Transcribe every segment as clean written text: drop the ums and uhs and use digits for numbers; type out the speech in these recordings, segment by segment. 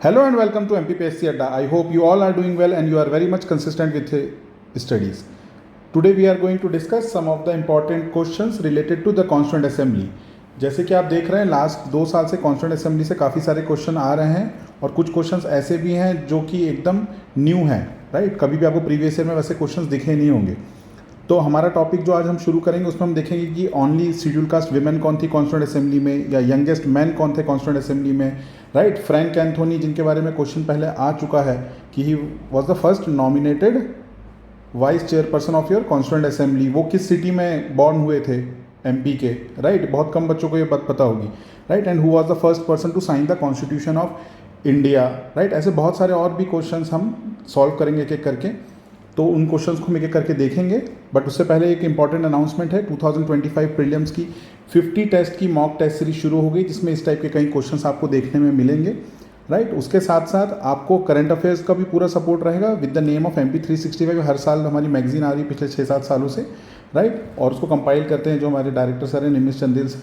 Hello and welcome to MPPSC Adda. I hope you all are doing well and you are very much consistent with studies. Today we are going to discuss some of the important questions related to the Constituent Assembly. जैसे कि आप देख रहे हैं last 2 साल से constituent assembly से काफ़ी सारे क्वेश्चन आ रहे हैं और कुछ क्वेश्चंस ऐसे भी हैं जो कि एकदम न्यू हैं, राइट। कभी भी आपको प्रीवियस ईयर में वैसे क्वेश्चंस दिखे नहीं होंगे। तो हमारा टॉपिक जो आज हम शुरू करेंगे उसमें हम देखेंगे कि ओनली शेड्यूल कास्ट विमेन कौन थी कॉन्स्टिट्यूंट असेंबली में, या यंगेस्ट मैन कौन थे कॉन्स्टिट्यूंट असेंबली में, राइट। फ्रैंक एंथोनी, जिनके बारे में क्वेश्चन पहले आ चुका है कि ही was the first nominated vice chairperson of your constituent assembly. वो किस सिटी में बॉर्न हुए थे, एमपी के, राइट। बहुत कम बच्चों को ये बात पता होगी, right. And who was the first person to sign the constitution of India, right. ऐसे बहुत सारे और भी क्वेश्चंस हम सॉल्व करेंगे एक एक करके, तो उन क्वेश्चंस को हम एक एक करके देखेंगे। बट उससे पहले एक इंपॉर्टेंट अनाउंसमेंट है, 2025 प्रीलिम्स की 50 टेस्ट की मॉक टेस्ट सीरीज शुरू हो गई, जिसमें इस टाइप के कई क्वेश्चंस आपको देखने में मिलेंगे, राइट। उसके साथ साथ आपको करंट अफेयर्स का भी पूरा सपोर्ट रहेगा with the name of MP 365। हर साल हमारी मैगजीन आ रही है पिछले 6-7 सालों से, राइट। और उसको कंपाइल करते हैं जो हमारे डायरेक्टर सर हैं, निमिष चंदेल सर।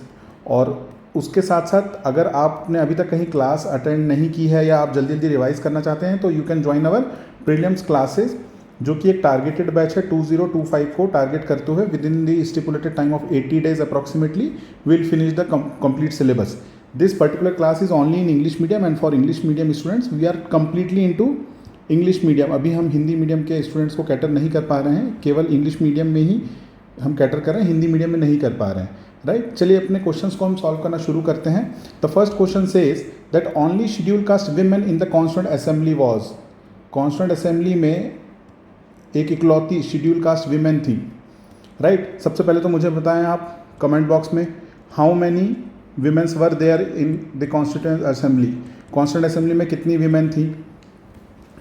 और उसके साथ साथ अगर आपने अभी तक कहीं क्लास अटेंड नहीं की है या आप जल्दी जल्दी रिवाइज करना चाहते हैं तो you can join our prelims classes, जो कि एक टारगेटेड बैच है। 2025 को टारगेट करते हुए within the stipulated time of 80 days approximately will finish the complete syllabus. This particular class is only in English medium and for English medium students we are completely into English medium. अभी हम Hindi medium के students को cater नहीं कर पा रहे हैं, केवल इंग्लिश मीडियम में ही हम कैटर कर रहे हैं, हिंदी मीडियम में नहीं कर पा रहे हैं, राइट। चलिए अपने क्वेश्चंस को हम सॉल्व करना शुरू करते हैं। The first question says that only schedule caste women in the constituent assembly was. Constituent assembly में एक इकलौती शेड्यूल कास्ट विमेन थी, राइट। सबसे पहले तो मुझे बताएं आप कमेंट बॉक्स में, how many womens were there in the constituent assembly. Constituent assembly में कितनी विमेन थी,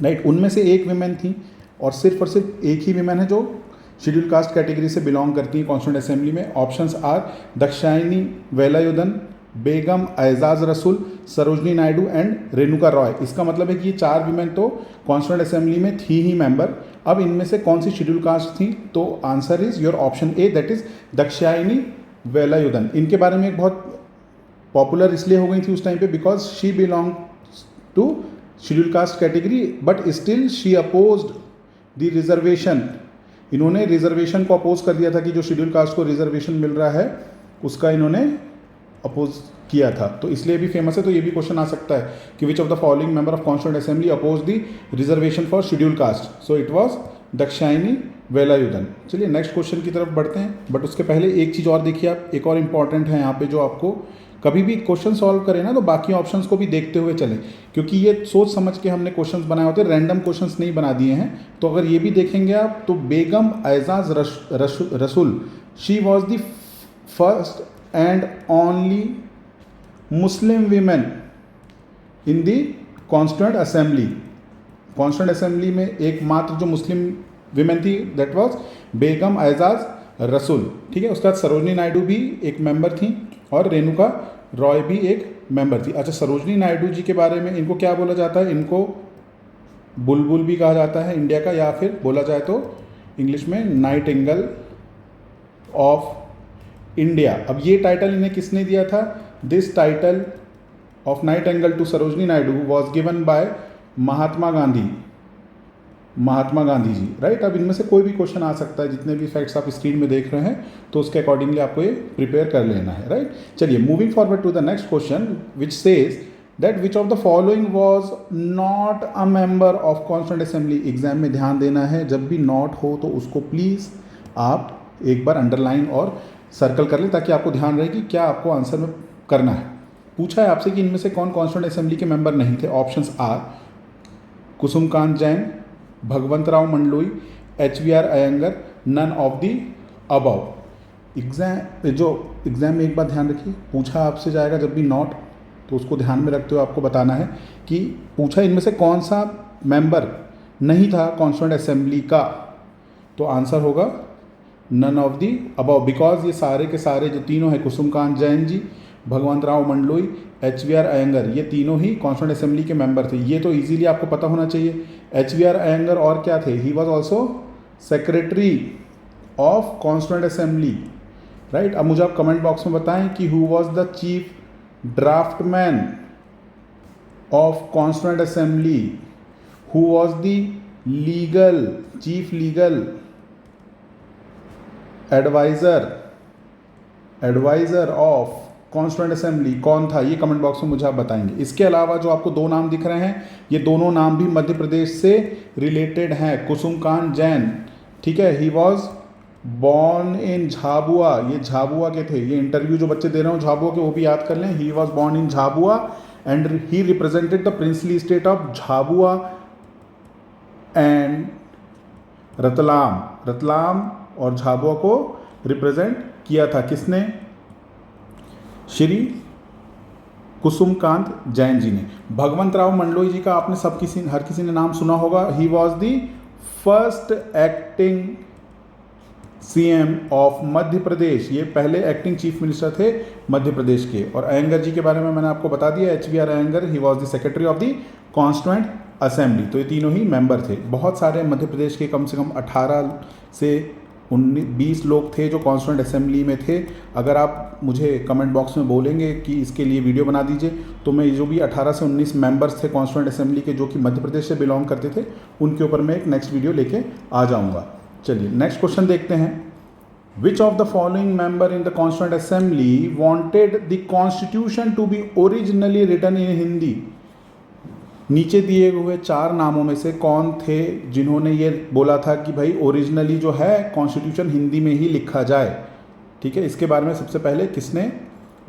राइट। उनमें से एक विमेन थी और सिर्फ एक ही विमेन है जो शेड्यूल कास्ट कैटेगरी से बिलोंग करती हैं कॉन्स्टिट्यूंट असेंबली में। ऑप्शंस आर दाक्षायणी वेलायुधन, बेगम एजाज रसूल, सरोजनी नायडू एंड रेणुका रॉय। इसका मतलब है कि ये 4 विमेन तो कॉन्स्टिट्यूंट असेंबली में थी ही मेंबर। अब इनमें से कौन सी शेड्यूल कास्ट थी, तो answer is your option A, that is Dakshayani Velayudhan. इनके बारे में एक बहुत पॉपुलर इसलिए हो गई थी उस टाइम पे because she belong to schedule caste category but still she opposed the reservation. इन्होंने रिजर्वेशन को अपोज कर दिया था कि जो शेड्यूल कास्ट को रिजर्वेशन मिल रहा है उसका इन्होंने अपोज किया था, तो इसलिए भी फेमस है। तो ये भी क्वेश्चन आ सकता है कि which of the following member of constituent assembly oppose the reservation for schedule caste, so it was Dakshayani Velayudhan. चलिए नेक्स्ट क्वेश्चन की तरफ बढ़ते हैं, बट उसके पहले एक चीज़ और देखिए आप, एक और इंपॉर्टेंट है यहाँ पे जो आपको कभी भी क्वेश्चन सॉल्व करें ना तो बाकी ऑप्शंस को भी देखते हुए चलें, क्योंकि ये सोच समझ के हमने क्वेश्चंस बनाए होते हैं, रैंडम क्वेश्चंस नहीं बना दिए हैं। तो अगर ये भी देखेंगे आप तो बेगम एजाज रसूल, she was the first and only Muslim women in the constituent assembly. Constituent assembly में एकमात्र जो मुस्लिम वीमेन थी दैट वाज बेगम एजाज रसूल, ठीक है। उसके बाद सरोजनी नायडू भी एक मेंबर थी और रेणुका रॉय भी एक मेंबर थी। अच्छा, सरोजनी नायडू जी के बारे में इनको क्या बोला जाता है, इनको बुलबुल भी कहा जाता है इंडिया का, या फिर बोला जाए तो इंग्लिश में नाइटिंगेल ऑफ इंडिया। अब ये टाइटल इन्हें किसने दिया था, this title of nightingale to Sarojini Naidu was given by Mahatma Gandhi ji, right. अब इनमें से कोई भी क्वेश्चन आ सकता है, जितने भी फैक्ट्स आप स्क्रीन में देख रहे हैं तो उसके अकॉर्डिंगली आपको ये प्रिपेयर कर लेना है, राइट। चलिए moving forward to the next question which says that which of the following was not a member of constituent assembly. Exam में ध्यान देना है, जब भी नॉट हो तो उसको प्लीज़ आप एक बार अंडरलाइन और सर्कल कर लें ताकि आपको ध्यान रहे कि क्या आपको आंसर में करना है। पूछा है आपसे कि इनमें से कौन कॉन्स्टिट्यूंट असेंबली के मेंबर नहीं थे। Options are Kusumkant Jain, Bhagwantrao Mandloi, HVR Iyengar, none of the above. Exam में एक बात ध्यान रखिए, पूछा आपसे जाएगा जब भी नॉट, तो उसको ध्यान में रखते हुए आपको बताना है कि पूछा इनमें से कौन सा मेंबर नहीं था कॉन्स्टिट्यूंट असेंबली का, तो आंसर होगा none of the above, because ये सारे के सारे जो तीनों हैं, कुसुमकांत जैन जी, भगवंतराव मंडलोई, HVR अयंगर, ये तीनों ही कॉन्स्टिट्यूंट असेंबली के मेंबर थे। ये तो इजीली आपको पता होना चाहिए। HVR अयंगर और क्या थे, he was also secretary of constituent assembly, right. अब मुझे आप कमेंट बॉक्स में बताएं कि who was the chief draftman of Constituent Assembly, who was the chief legal advisor of constituent assembly कौन था, ये कमेंट बॉक्स में मुझे आप बताएंगे। इसके अलावा जो आपको दो नाम दिख रहे हैं, ये दोनों नाम भी मध्य प्रदेश से रिलेटेड हैं। कुसुमकांत जैन, ठीक है, he was born in Jhabua, ये झाबुआ के थे। ये इंटरव्यू जो बच्चे दे रहे हो झाबुआ के, वो भी याद कर लें। ही was born in Jhabua and he represented the princely state of Jhabua and Ratlam और झाबुआ को रिप्रेजेंट किया था किसने? श्री कुसुमकांत जैन जी ने। भगवंत राव मंडलोई जी का आपने हर किसी ने नाम सुना होगा। He was the first acting CM of Madhya Pradesh, ये पहले एक्टिंग चीफ मिनिस्टर थे मध्य प्रदेश के। और अयंगर जी के बारे में मैंने आपको बता दिया, HVR Iyengar, he was the secretary of the constituent assembly. तो ये तीनों ही मेंबर थे। बहुत सारे मध्य प्रदेश के कम से कम 18 से 20 लोग थे जो कॉन्स्टिट्यूएंट असेंबली में थे। अगर आप मुझे कमेंट बॉक्स में बोलेंगे कि इसके लिए वीडियो बना दीजिए, तो मैं जो भी 18 से 19 मेंबर्स थे कॉन्स्टिट्यूएंट असेंबली के जो कि मध्य प्रदेश से बिलोंग करते थे, उनके ऊपर मैं एक नेक्स्ट वीडियो लेके आ जाऊँगा। चलिए नेक्स्ट क्वेश्चन देखते हैं। Which of the following member in the constituent assembly wanted the constitution to be originally written in Hindi? नीचे दिए हुए 4 नामों में से कौन थे जिन्होंने ये बोला था कि भाई ओरिजिनली जो है कॉन्स्टिट्यूशन हिंदी में ही लिखा जाए? ठीक है, इसके बारे में सबसे पहले किसने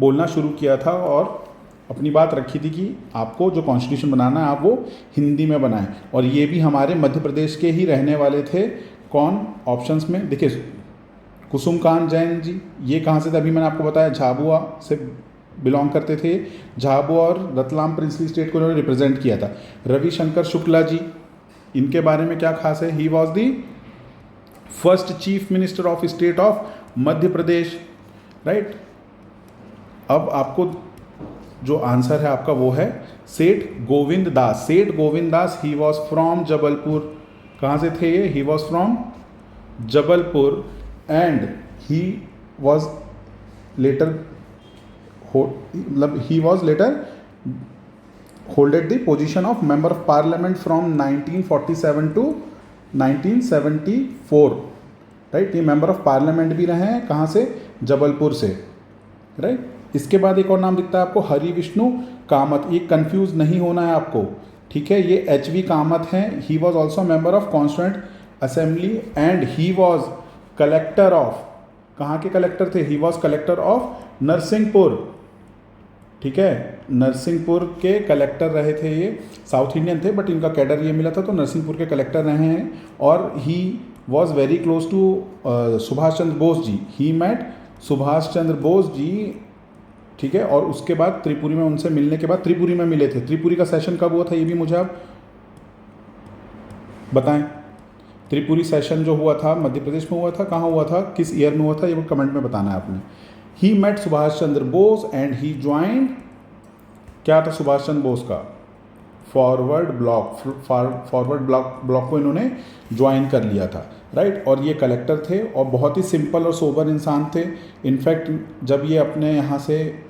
बोलना शुरू किया था और अपनी बात रखी थी कि आपको जो कॉन्स्टिट्यूशन बनाना है आप वो हिंदी में बनाएं। और ये भी हमारे मध्य प्रदेश के ही रहने वाले थे। कौन? ऑप्शंस में देखिए, कुसुमकांत जैन जी, ये कहाँ से थे? अभी मैंने आपको बताया झाबुआ से बिलोंग करते थे। झाबुआ और रतलाम प्रिंसली स्टेट को उन्होंने रिप्रेजेंट किया था। रविशंकर शुक्ला जी, इनके बारे में क्या खास है? He was the first chief minister of state of Madhya Pradesh, right. अब आपको जो आंसर है आपका वो है सेठ गोविंद दास। सेठ Govind Das, he was from Jabalpur. कहाँ से थे ये? He was from Jabalpur and he was later he was later holded the position of member of parliament from 1947 to 1974, right. ये मेंबर ऑफ पार्लियामेंट भी रहे हैं। कहाँ से? जबलपुर से, राइट। इसके बाद एक और नाम दिखता है आपको, हरि विष्णु कामत। ये कंफ्यूज नहीं होना है आपको, ठीक है। ये HV कामत हैं। ही was also member of constituent assembly and he was collector of, कहाँ के कलेक्टर थे? He was collector of Narsinghpur, ठीक है। नरसिंहपुर के कलेक्टर रहे थे ये। साउथ इंडियन थे बट इनका कैडर ये मिला था, तो नरसिंहपुर के कलेक्टर रहे हैं। और he was very close to Subhash Chandra Bose ji. He met Subhash Chandra Bose ji, ठीक है। और उसके बाद त्रिपुरी में उनसे मिलने के बाद त्रिपुरी में मिले थे। त्रिपुरी का सेशन कब हुआ था ये भी मुझे आप बताएं। त्रिपुरी सेशन जो हुआ था मध्य प्रदेश में हुआ था, कहाँ हुआ था, किस ईयर में हुआ था, ये वो कमेंट में बताना है आपने। He met Subhash Chandra Bose and he joined, क्या था सुभाष चंद्र बोस का? फॉरवर्ड ब्लॉक को इन्होंने ज्वाइन कर लिया था, राइट। और ये कलेक्टर थे और बहुत ही सिंपल और सोबर इंसान थे। इनफैक्ट जब ये अपने यहाँ से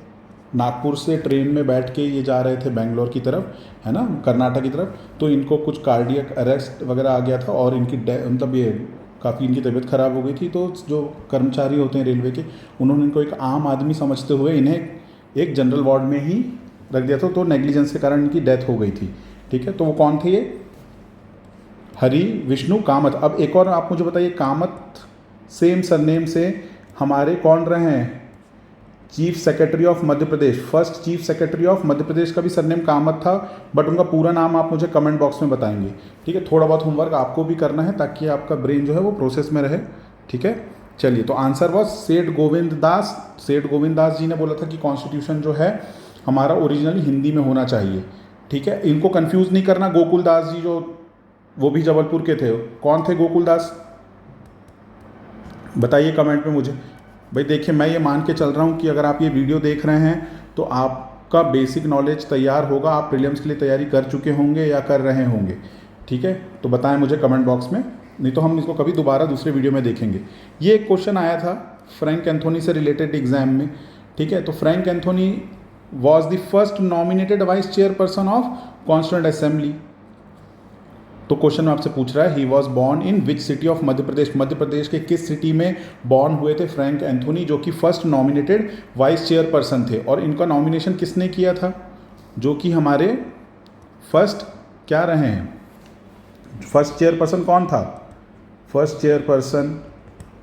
नागपुर से ट्रेन में बैठ के ये जा रहे थे बेंगलोर की तरफ, है ना, कर्नाटक की तरफ, तो इनको कुछ कार्डियक अरेस्ट वगैरह आ गया था और इनकी मतलब ये काफ़ी इनकी तबीयत ख़राब हो गई थी। तो जो कर्मचारी होते हैं रेलवे के, उन्होंने इनको एक आम आदमी समझते हुए इन्हें एक जनरल वार्ड में ही रख दिया था। तो नेग्लिजेंस के कारण इनकी डेथ हो गई थी, ठीक है। तो वो कौन थे? ये हरि विष्णु कामत। अब एक और आप मुझे बताइए, कामत सेम सरनेम से हमारे कौन रहे हैं? Chief secretary of Madhya Pradesh. First chief secretary of Madhya Pradesh का भी सरनेम कामत था, बट उनका पूरा नाम आप मुझे कमेंट बॉक्स में बताएंगे, ठीक है। थोड़ा बहुत होमवर्क आपको भी करना है ताकि आपका ब्रेन जो है वो प्रोसेस में रहे, ठीक है। चलिए, तो आंसर वॉज सेठ गोविंद दास। सेठ गोविंद दास जी ने बोला था कि कॉन्स्टिट्यूशन जो है हमारा ओरिजिनली हिंदी में होना चाहिए, ठीक है। इनको कंफ्यूज नहीं करना। गोकुल दास जी जो वो भी जबलपुर के थे, कौन थे गोकुल दास? बताइए कमेंट में मुझे। भाई देखिए, मैं ये मान के चल रहा हूँ कि अगर आप ये वीडियो देख रहे हैं तो आपका बेसिक नॉलेज तैयार होगा, आप प्रीलिम्स के लिए तैयारी कर चुके होंगे या कर रहे होंगे, ठीक है। तो बताएं मुझे कमेंट बॉक्स में, नहीं तो हम इसको कभी दोबारा दूसरे वीडियो में देखेंगे। ये एक क्वेश्चन आया था फ्रैंक एंथोनी से रिलेटेड एग्जाम में, ठीक है। तो Frank Anthony was the first nominated vice chairperson of constituent assembly? तो क्वेश्चन में आपसे पूछ रहा है he was born in which city of Madhya Pradesh, Madhya Pradesh के किस सिटी में बॉर्न हुए थे फ्रैंक एंथोनी, जो कि फर्स्ट नॉमिनेटेड वाइस चेयरपर्सन थे। और इनका नॉमिनेशन किसने किया था? जो कि हमारे फर्स्ट क्या रहे हैं, फर्स्ट चेयरपर्सन कौन था? First chairperson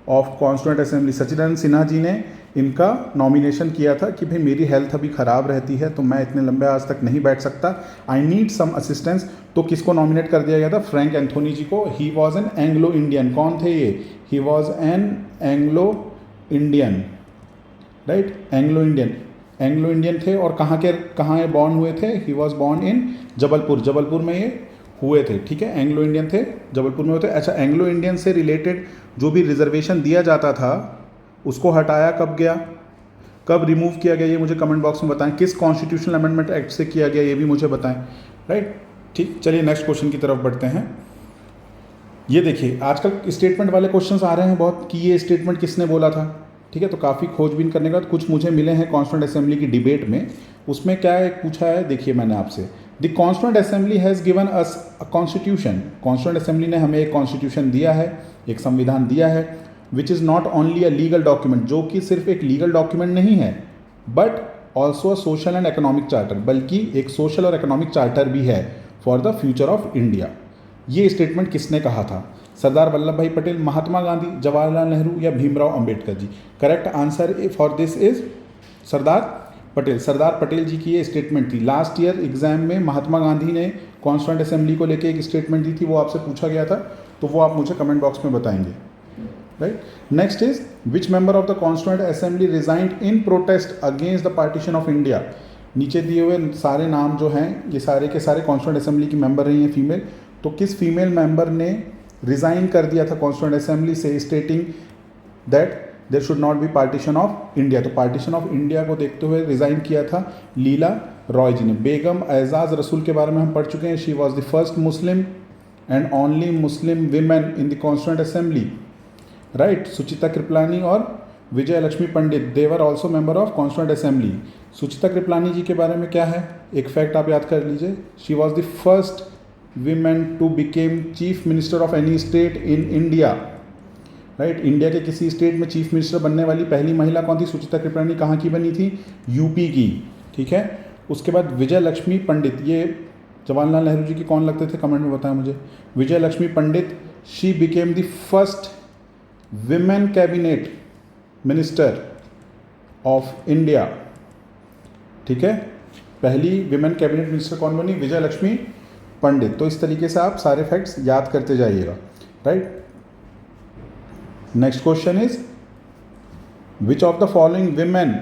of constituent assembly Sachchidanand Sinha ji ने इनका नॉमिनेशन किया था कि भाई मेरी हेल्थ अभी ख़राब रहती है तो मैं इतने लंबे आज तक नहीं बैठ सकता, आई नीड सम असिस्टेंस। तो किसको नॉमिनेट कर दिया गया था? फ्रैंक एंथोनी जी को। He was an Anglo Indian. कौन थे ये? He was an Anglo Indian, right, Anglo Indian, Anglo Indian थे। और कहाँ बॉर्न हुए थे? ही वॉज बॉर्न इन जबलपुर, जबलपुर में ये हुए थे, ठीक है, एंग्लो इंडियन थे, जबलपुर में होते। अच्छा, एंग्लो इंडियन से रिलेटेड जो भी रिजर्वेशन दिया जाता था उसको हटाया कब गया, कब रिमूव किया गया, ये मुझे कमेंट बॉक्स में बताएं। किस कॉन्स्टिट्यूशनल अमेंडमेंट एक्ट से किया गया ये भी मुझे बताएं, राइट। ठीक, चलिए नेक्स्ट क्वेश्चन की तरफ बढ़ते हैं। ये देखिए आजकल स्टेटमेंट वाले क्वेश्चंस आ रहे हैं बहुत कि ये स्टेटमेंट किसने बोला था, ठीक है। तो काफ़ी खोजबीन करने के बाद कुछ मुझे मिले हैं कॉन्स्टिट्यूएंट असेंबली की डिबेट में। उसमें क्या एक पूछा है, देखिए मैंने आपसे, the constituent assembly has given us a constitution, constituent assembly ने हमें एक कॉन्स्टिट्यूशन दिया है, एक संविधान दिया है, which is not only a legal document, जो कि सिर्फ एक लीगल डॉक्यूमेंट नहीं है, but also a social and economic charter, बल्कि एक सोशल और इकोनॉमिक चार्टर भी है for the future of India. ये स्टेटमेंट किसने कहा था? सरदार वल्लभ भाई पटेल, महात्मा गांधी, जवाहरलाल नेहरू या Bhimrao Ambedkar ji? Correct answer for this is Sardar Patel. Sardar Patel ji की ये स्टेटमेंट थी। लास्ट ईयर एग्जाम में महात्मा गांधी ने कॉन्स्टिट्यूएंट असेंबली को लेकर एक स्टेटमेंट दी थी, वो आपसे पूछा गया था, तो वो आप मुझे कमेंट बॉक्स में बताएंगे, right. Next is which member of the constituent assembly resigned in protest against the partition of India? नीचे दिए हुए सारे नाम जो हैं ये सारे के सारे कॉन्स्टिट्यूएंट असेंबली की मेंबर रही हैं फीमेल। तो किस फीमेल मेंबर ने रिजाइन कर दिया था कॉन्स्टिट्यूएंट असेंबली से, stating that there should not be partition of India? तो पार्टीशन ऑफ इंडिया को देखते हुए रिजाइन किया था लीला रॉय जी ने। बेगम एजाज रसूल के बारे में हम पढ़ चुके हैं, she was the first Muslim and only Muslim women in the constituent assembly, right. Sucheta Kripalani और Vijay Lakshmi Pandit, they were also member of constituent assembly. Sucheta Kripalani ji के बारे में क्या है, एक फैक्ट आप याद कर लीजिए, she was the first women to become chief minister of any state in India, right. India के किसी स्टेट में चीफ मिनिस्टर बनने वाली पहली महिला कौन थी? सुचिता कृपलानी। कहाँ की बनी थी? यूपी की, ठीक है। उसके बाद विजय लक्ष्मी पंडित, ये जवाहरलाल नेहरू जी की कौन लगते थे, कमेंट में बताएं मुझे। Vijay Lakshmi Pandit, she became the first women cabinet minister of India, ठीक है। पहली विमेन कैबिनेट मिनिस्टर कौन बनी? विजय लक्ष्मी पंडित। तो इस तरीके से आप सारे फैक्ट्स याद करते जाइएगा, right. Next question is which of the following women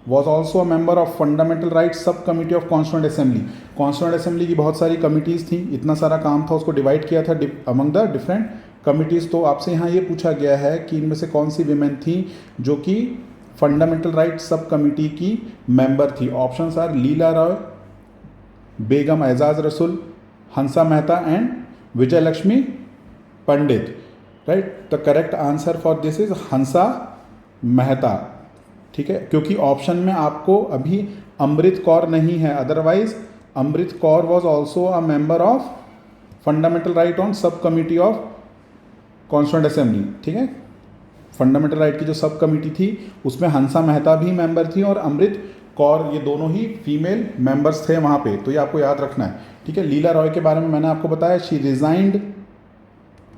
was also a member of fundamental rights sub committee of constituent assembly? Constituent assembly की बहुत सारी कमिटीज़ थी, इतना सारा काम था, उसको डिवाइड किया था अमंग द डिफरेंट कमिटीज़। तो आपसे यहाँ ये पूछा गया है कि इनमें से कौन सी विमेन थी जो कि फंडामेंटल राइट्स सब कमिटी की मेंबर थी? Options are Leela Roy, Begum Aizaz Rasul, Hansa Mehta and Vijay Lakshmi Pandit, right. The correct answer for this is Hansa Mehta, ठीक है, क्योंकि ऑप्शन में आपको अभी अमृत कौर नहीं है, otherwise Amrit Kaur was also a member of fundamental right on sub committee of constituent assembly, ठीक है। फंडामेंटल राइट की जो सब कमिटी थी उसमें हंसा मेहता भी मेंबर थी और अमृत कौर, ये दोनों ही फीमेल मेंबर्स थे वहाँ पे, तो ये आपको याद रखना है, ठीक है। लीला रॉय के बारे में मैंने आपको बताया, शी रिजाइंड,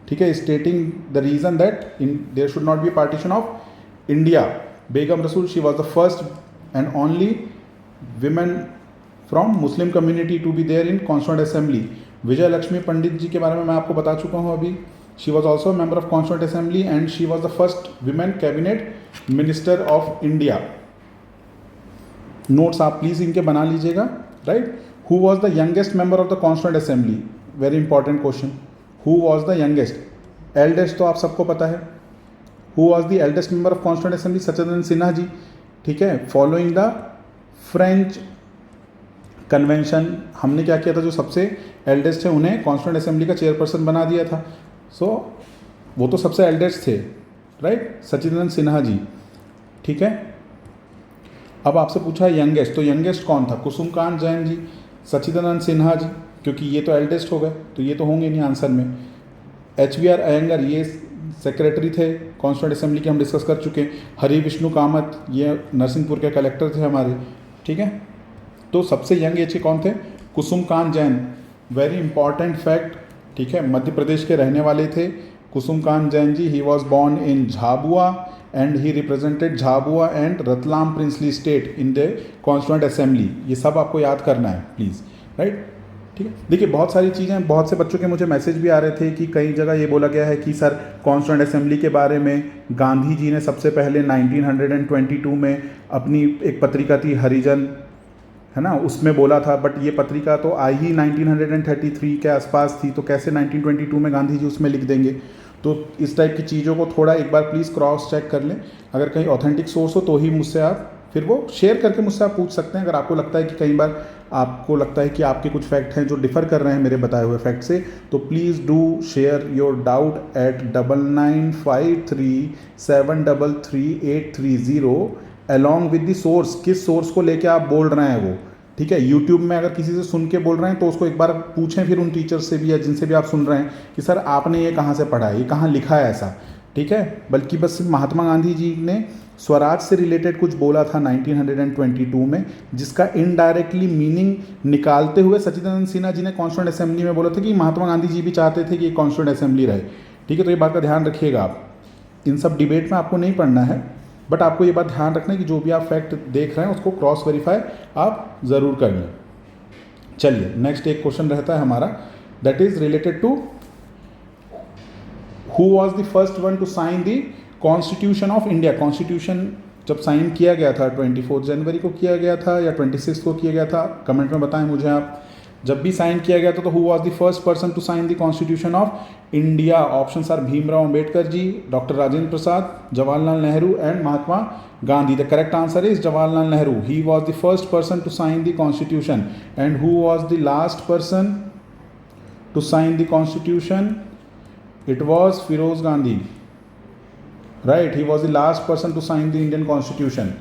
ठीक है, stating the reason that in there should not be partition of India. Begum Rasul, she was the first and only women from Muslim community to be there in constituent assembly. Vijay Lakshmi Pandit ji के बारे में मैं आपको बता चुका हूँ अभी, she was also member of constituent assembly and she was the first women cabinet minister of India. Notes आप प्लीज इनके बना लीजिएगा, right. Who was the youngest member of the constituent assembly? Very important question, who was the youngest? Eldest तो आप सबको पता है, who was the eldest member of constituent assembly? Sachchidanand Sinha ji, ठीक है। फॉलोइंग द फ्रेंच कन्वेंशन, हमने क्या किया था, जो सबसे एल्डेस्ट है उन्हें कॉन्स्टिट्यूएंट असेंबली का चेयरपर्सन बना दिया था, सो वो तो सबसे एल्डेस्ट थे, राइट, सच्चिदानंद सिन्हा जी, ठीक है। अब आपसे पूछा यंगेस्ट, तो यंगेस्ट कौन था? कुसुम कांत जैन जी, सच्चिदानंद सिन्हा जी, क्योंकि ये तो एल्डेस्ट हो गए तो ये तो होंगे नहीं आंसर में। HVR अयंगर ये सेक्रेटरी थे कॉन्स्टिट्यूंट असेंबली के, हम डिस्कस कर चुके हैं। हरि विष्णु कामत ये नरसिंहपुर के कलेक्टर थे हमारे, ठीक है। तो सबसे यंग एज के कौन थे? Kusum Kant Jain. Very important fact, ठीक है, मध्य प्रदेश के रहने वाले थे Kusum Kant Jain ji. He was born in Jhabua and he represented Jhabua and Ratlam princely state in the constituent assembly. ये सब आपको याद करना है प्लीज़, राइट, ठीक है। देखिए बहुत सारी चीज़ें, बहुत से बच्चों के मुझे मैसेज भी आ रहे थे कि कई जगह ये बोला गया है कि सर कॉन्स्टिट्यूंट असेंबली के बारे में गांधी जी ने सबसे पहले 1922 में अपनी एक पत्रिका थी हरिजन, है ना, उसमें बोला था, बट ये पत्रिका तो आई ही 1933 के आसपास थी, तो कैसे 1922 में गांधी जी उसमें लिख देंगे? तो इस टाइप की चीज़ों को थोड़ा एक बार प्लीज़ क्रॉस चेक कर लें। अगर कहीं ऑथेंटिक सोर्स हो तो ही मुझसे आप फिर वो शेयर करके मुझसे आप पूछ सकते हैं। अगर आपको लगता है कि कई बार आपको लगता है कि आपके कुछ फैक्ट हैं जो डिफ़र कर रहे हैं मेरे बताए हुए फैक्ट से, तो please do share your doubt at 995337333830 along with the source. किस सोर्स को लेके आप बोल रहे हैं वो, ठीक है। यूट्यूब में अगर किसी से सुन के बोल रहे हैं तो उसको एक बार पूछें फिर उन टीचर से भी या जिनसे भी आप सुन रहे हैं कि सर आपने ये कहाँ से पढ़ा है, ये कहाँ लिखा है ऐसा, ठीक है। बल्कि बस महात्मा गांधी जी ने स्वराज से रिलेटेड कुछ बोला था 1922 में, जिसका इनडायरेक्टली मीनिंग निकालते हुए सच्चिदानंद सिन्हा जी ने कॉन्स्टिट्यूंट असेंबली में बोला था कि महात्मा गांधी जी भी चाहते थे कि ये कॉन्स्टिट्यूंट असेंबली रहे, ठीक है। तो ये बात का ध्यान रखिएगा आप, इन सब डिबेट में आपको नहीं पढ़ना है, बट आपको ये बात ध्यान रखना है कि जो भी आप फैक्ट देख रहे हैं उसको क्रॉस वेरीफाई आप ज़रूर कर लें। चलिए नेक्स्ट एक क्वेश्चन रहता है हमारा, that is related to who was the first one to sign the constitution of India. Constitution जब साइन किया गया था 24 जनवरी को किया गया था या 26 को किया गया था, कमेंट में बताएं मुझे आप। जब भी साइन किया गया था तो who was the first person to sign the constitution of India? Options are Bhimrao Ambedkar ji, doctor Rajendra Prasad, Jawaharlal Nehru and Mahatma Gandhi. The correct answer is Jawaharlal Nehru. He was the first person to sign the constitution. And who was the last person to sign the constitution? It was Firoz Gandhi, right? He was the last person to sign the Indian Constitution.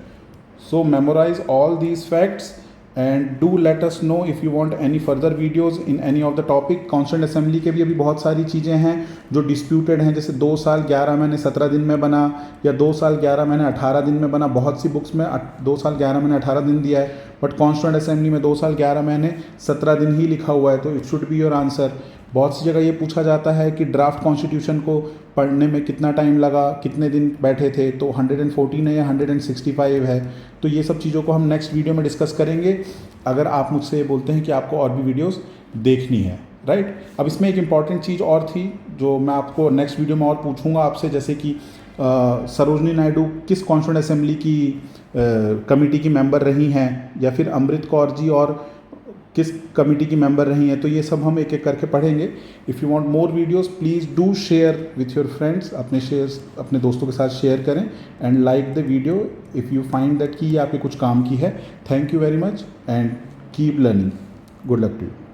So memorize all these facts and do let us know if you want any further videos in any of the topic. Constituent Assembly के भी अभी बहुत सारी चीज़ें हैं जो disputed हैं, जैसे 2 साल 11 महीने 17 दिन में बना या 2 साल 11 महीने 18 दिन में बना। बहुत सी बुक्स में 2 साल 11 महीने 18 दिन दिया है, बट कॉन्स्टिट्यूंट असेंबली में 2 साल 11 महीने 17 दिन ही लिखा हुआ है, तो it should be your answer. बहुत सी जगह ये पूछा जाता है कि ड्राफ्ट कॉन्स्टिट्यूशन को पढ़ने में कितना टाइम लगा, कितने दिन बैठे थे, तो 114 है या 165 है। तो ये सब चीज़ों को हम नेक्स्ट वीडियो में डिस्कस करेंगे, अगर आप मुझसे बोलते हैं कि आपको और भी वीडियोस देखनी है, राइट। अब इसमें एक इम्पॉर्टेंट चीज़ और थी जो मैं आपको नेक्स्ट वीडियो में और पूछूंगा आपसे, जैसे कि सरोजनी नायडू किस कॉन्स्टिट्यूंट असेंबली की कमेटी की मेंबर रही हैं, या फिर अमृत कौर जी और किस कमेटी की मेंबर रही हैं। तो ये सब हम एक एक करके पढ़ेंगे। If you want more videos please do share with your friends. अपने दोस्तों के साथ शेयर करें and like the video if you find that कि ये आपके कुछ काम की है। Thank you very much and keep learning. Good luck to you.